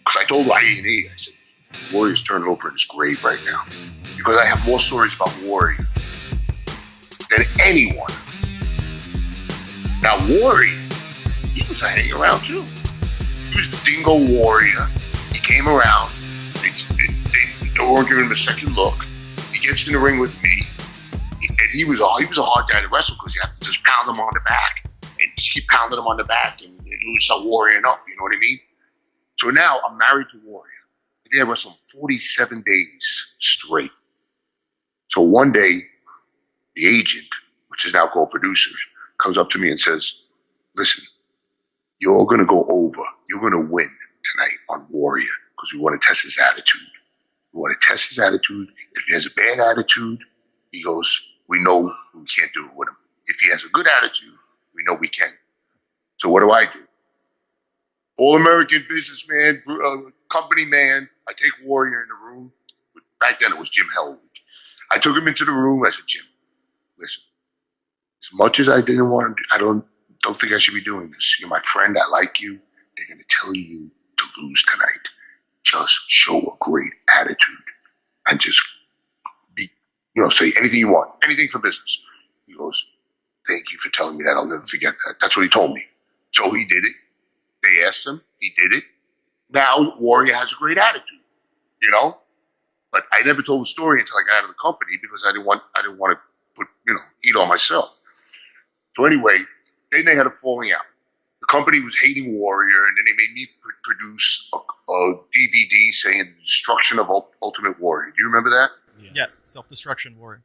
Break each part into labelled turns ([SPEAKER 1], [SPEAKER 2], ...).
[SPEAKER 1] because I told I said, Warrior's turning over in his grave right now. Because I have more stories about Warrior than anyone. Now, Warrior, he was hanging around too. He was the Dingo Warrior. He came around. They weren't giving him a second look. He gets in the ring with me. And he was a hard guy to wrestle because you have to just pound him on the back and just keep pounding him on the back and he would start warrioring up, you know what I mean? So now I'm married to Warrior. I think I wrestled 47 days straight. So one day, the agent, which is now called producers, comes up to me and says, listen, you're going to go over. You're going to win tonight on Warrior because we want to test his attitude. We want to test his attitude. If he has a bad attitude, he goes, we know we can't do it with him. If he has a good attitude, we know we can. So what do? All-American businessman, company man. I take Warrior in the room. Back then it was Jim Hellweek. I took him into the room. I said, Jim, listen, as much as I didn't want to, I don't think I should be doing this. You're my friend. I like you. They're going to tell you to lose tonight. Just show a great attitude and just be, say anything you want, anything for business. He goes, thank you for telling me that. I'll never forget that. That's what he told me. So he did it. They asked him. He did it. Now Warrior has a great attitude, But I never told the story until I got out of the company because I didn't want to put, eat on myself. So anyway, then they had a falling out. The company was hating Warrior, and then they made me produce a DVD saying the destruction of Ultimate Warrior. Do you remember that?
[SPEAKER 2] Yeah, Self-Destruction Warrior.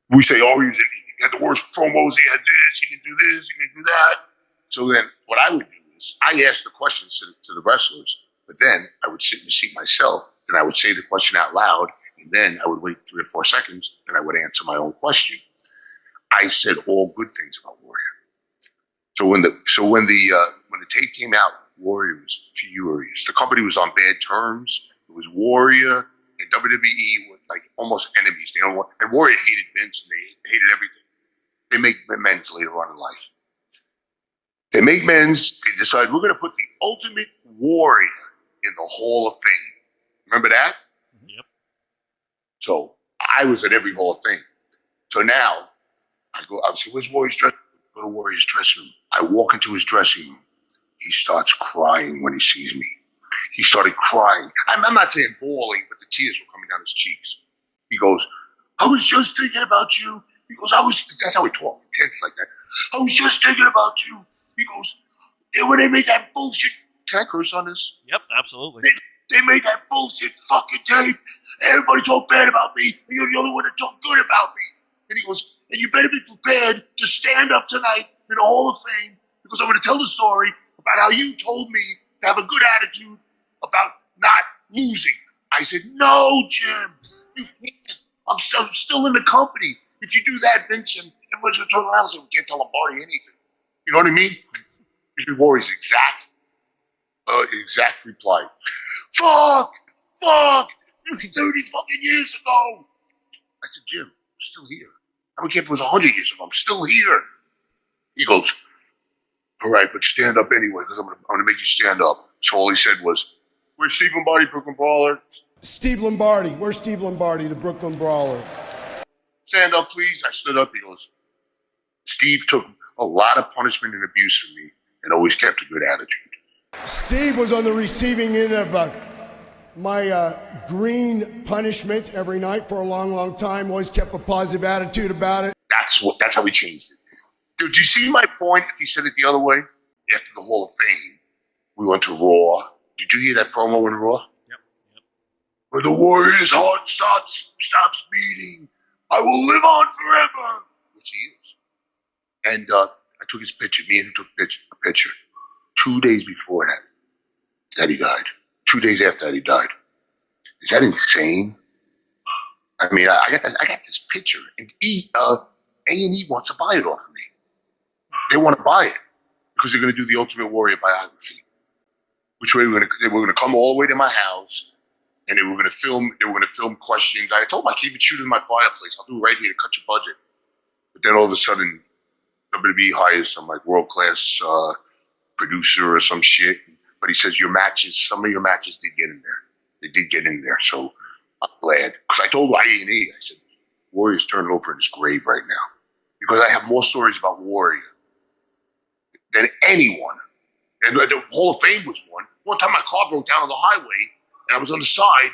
[SPEAKER 1] We say, he had the worst promos, he had this, he can do this, he can do that. So then what I would do is I asked the questions to the wrestlers, but then I would sit in the seat myself, and I would say the question out loud, and then I would wait 3 or 4 seconds, and I would answer my own question. I said all good things about Warrior. So when the tape came out, Warrior was furious. The company was on bad terms. It was Warrior and WWE were like almost enemies. And Warrior hated Vince and they hated everything. They make amends later on in life. They make amends. They decide we're going to put the Ultimate Warrior in the Hall of Fame. Remember that?
[SPEAKER 2] Yep.
[SPEAKER 1] So I was at every Hall of Fame. So now I would say, where's Warrior's dressing room? Go to Warrior's dressing room. I walk into his dressing room. He starts crying when he sees me. He started crying. I'm not saying bawling, but the tears were coming down his cheeks. He goes, I was just thinking about you. He goes, that's how he talked, tense like that. I was just thinking about you. He goes, when they made that bullshit, can I curse on this?
[SPEAKER 2] Yep, absolutely.
[SPEAKER 1] They made that bullshit fucking tape. Everybody talked bad about me, and you're the only one that talked good about me. And he goes, and you better be prepared to stand up tonight in the Hall of Fame because I'm going to tell the story about how you told me to have a good attitude about not losing. I said, no, Jim. I'm still in the company. If you do that, Vincent, everyone's going to turn around and say, we can't tell Lombardi anything. You know what I mean? Mr. Warrior's exact reply. Fuck! It was 30 fucking years ago. I said, Jim, I'm still here. I don't care if it was 100 years ago. I'm still here. He goes, all right, but stand up anyway, because I'm gonna make you stand up. So all he said was, where's Steve Lombardi, Brooklyn Brawler?
[SPEAKER 3] Steve Lombardi. Where's Steve Lombardi, the Brooklyn Brawler?
[SPEAKER 1] Stand up, please. I stood up. He goes, Steve took a lot of punishment and abuse from me and always kept a good attitude.
[SPEAKER 3] Steve was on the receiving end of my green punishment every night for a long, long time. Always kept a positive attitude about it.
[SPEAKER 1] That's how we changed it. Did you see my point if he said it the other way? After the Hall of Fame, we went to Raw. Did you hear that promo in Raw?
[SPEAKER 2] Yep.
[SPEAKER 1] Where the Warrior's heart stops beating. I will live on forever. Which he is. And I took his picture. Me and him took a picture. 2 days before that he died. 2 days after that he died. Is that insane? I mean, I got this picture, and A&E wants to buy it off of me. They want to buy it because they're going to do the Ultimate Warrior biography. Which way they were going to come all the way to my house, and they were going to film. They were going to film questions. I told them I can even shoot in my fireplace. I'll do it right here to cut your budget. But then all of a sudden, WWE hires some like world class producer or some shit. But he says some of your matches did get in there. They did get in there, so I'm glad. Because I told IE&E, I said, Warrior's turning over in his grave right now. Because I have more stories about Warrior than anyone. And the Hall of Fame was one. One time my car broke down on the highway, and I was on the side.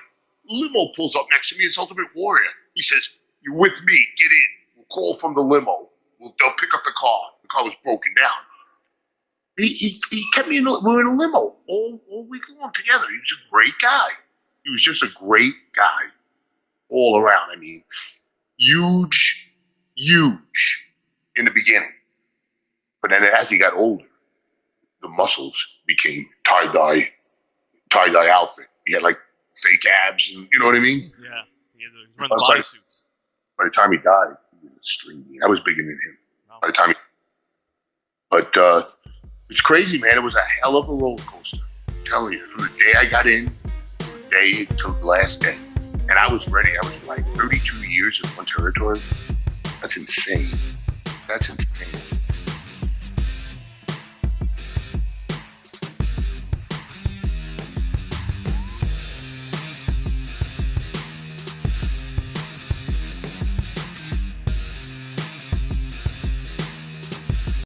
[SPEAKER 1] Limo pulls up next to me. It's Ultimate Warrior. He says, "You're with me. Get in. We'll call from the limo. They'll pick up the car." The car was broken down. He kept me we were in a limo all week long together. He was a great guy. He was just a great guy all around. I mean, huge in the beginning. But then as he got older, the muscles became tie-dye outfit. He had like fake abs, and you know what I mean?
[SPEAKER 2] Yeah. He was running the bodysuits.
[SPEAKER 1] By the time he died, he was stringy. I was bigger than him.
[SPEAKER 2] Oh.
[SPEAKER 1] By the time but it's crazy, man. It was a hell of a roller coaster. I'm telling you, from the day I got in, the day to the last day. And I was ready. I was like 32 years in one territory. That's insane. That's insane.